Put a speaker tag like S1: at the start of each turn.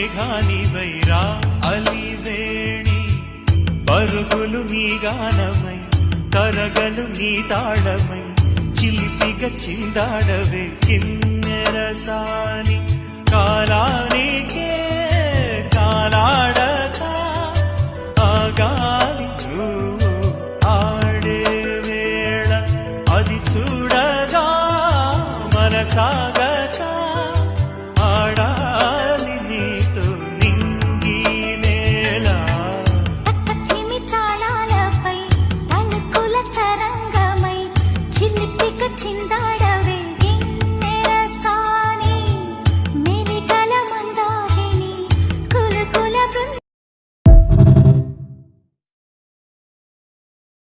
S1: మేఘానివైరా అలివేణి పరుగులు నీ గానమై కరగలు నీ తాళమై చిలిపిగా చిందాడవే కిన్నెరసాని కాలానికే కాలాడ